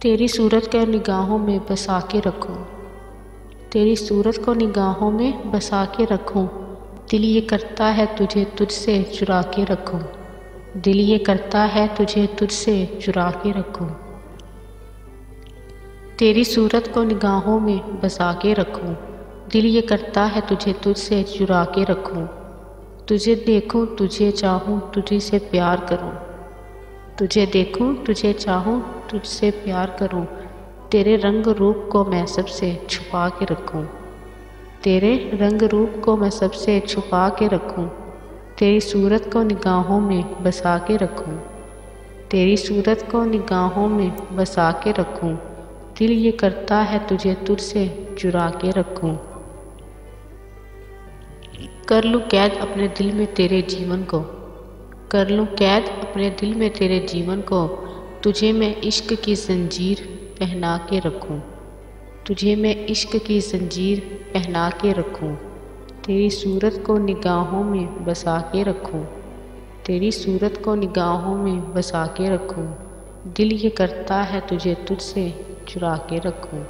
तेरी सूरत को निगाहों में बसा के रखूं, तेरी सूरत को निगाहों में बसा के रखूं। दिल ये करता है तुझे तुझसे चुरा के रखूं, दिल ये करता है तुझे तुझसे चुरा के रखूं। तेरी सूरत को निगाहों में बसा के रखूं, दिल ये करता है तुझे तुझसे चुरा के रखूं। तुझे देखूं तुझे चाहूं तुझी से प्यार करूं, तुझे देखूं तुझे चाहूं तुझसे प्यार करूं। तेरे रंग रूप को मैं सबसे छुपा के रखूं, तेरे रंग रूप को मैं सबसे छुपा के रखूं। तेरी सूरत को निगाहों में बसा के रखूं, तेरी सूरत को निगाहों में बसा के रखूं। दिल ये करता है तुझे तुझसे चुरा के रखूं। कर लूँ कैद अपने दिल में तेरे जीवन को, कर लूँ कैद अपने दिल में तेरे जीवन को। तुझे मैं इश्क की जंजीर पहना के रखूं, तुझे मैं इश्क की जंजीर पहना के रखूं। तेरी सूरत को निगाहों में बसा के रखूं, तेरी सूरत को निगाहों में बसा के रखूं। दिल ये करता है तुझे तुझसे चुरा के रखूं,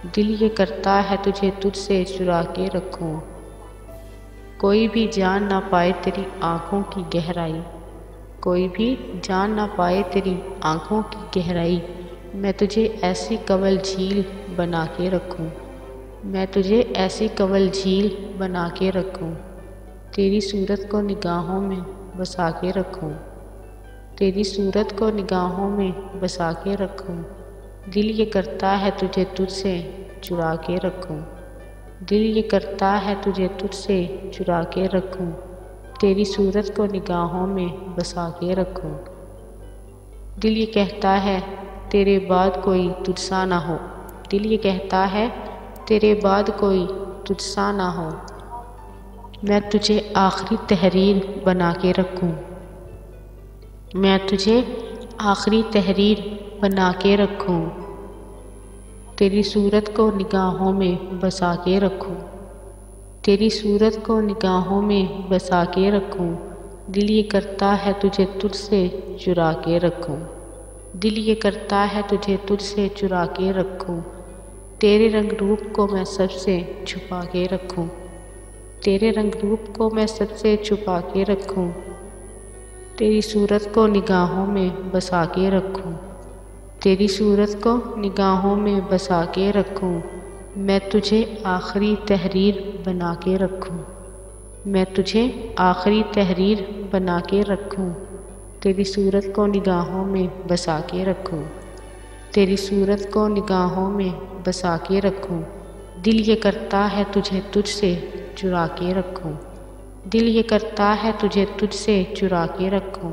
दिल ये करता है तुझे तुझसे चुरा के रखूं। कोई भी जान ना पाए तेरी आँखों की गहराई, कोई भी जान ना पाए तेरी आँखों की गहराई। मैं तुझे ऐसी कवल झील बना के रखूं, मैं तुझे ऐसी कवल झील बना के रखूं। तेरी सूरत को निगाहों में बसा के रखूं, तेरी सूरत को निगाहों में बसा के रखूं। दिल ये करता है तुझे तुझसे चुरा के रखूं, दिल ये करता है तुझे तुझसे चुरा के रखूं। तेरी सूरत को निगाहों में बसा के रखूं। दिल ये कहता है तेरे बाद कोई तुझसा ना हो, दिल ये कहता है तेरे बाद कोई तुझसा ना हो। मैं तुझे आखिरी तहरीर बना के रखूं, मैं तुझे आखिरी तहरीर बना के रखूं। तेरी सूरत को निगाहों में बसा के रखूं, तेरी सूरत को निगाहों में बसा के रखूं। दिल ये करता है तुझे तुझसे चुरा के रखूं, दिल ये करता है तुझे तुझसे चुरा के रखूं। तेरे रंग रूप को मैं सबसे छुपा के रखूं, तेरे रंग रूप को मैं सबसे छुपा के रखूं। तेरी सूरत को निगाहों में बसा के रखूं, तेरी सूरत को निगाहों में बसा के रखूं। मैं तुझे आखिरी तहरीर बना के रखूं, मैं तुझे आखिरी तहरीर बना के रखूं। तेरी सूरत को निगाहों में बसा के रखूं, तेरी सूरत को निगाहों में बसा के रखूं। दिल ये करता है तुझे तुझसे चुरा के रखूं, दिल ये करता है तुझे तुझसे चुरा के रखूं।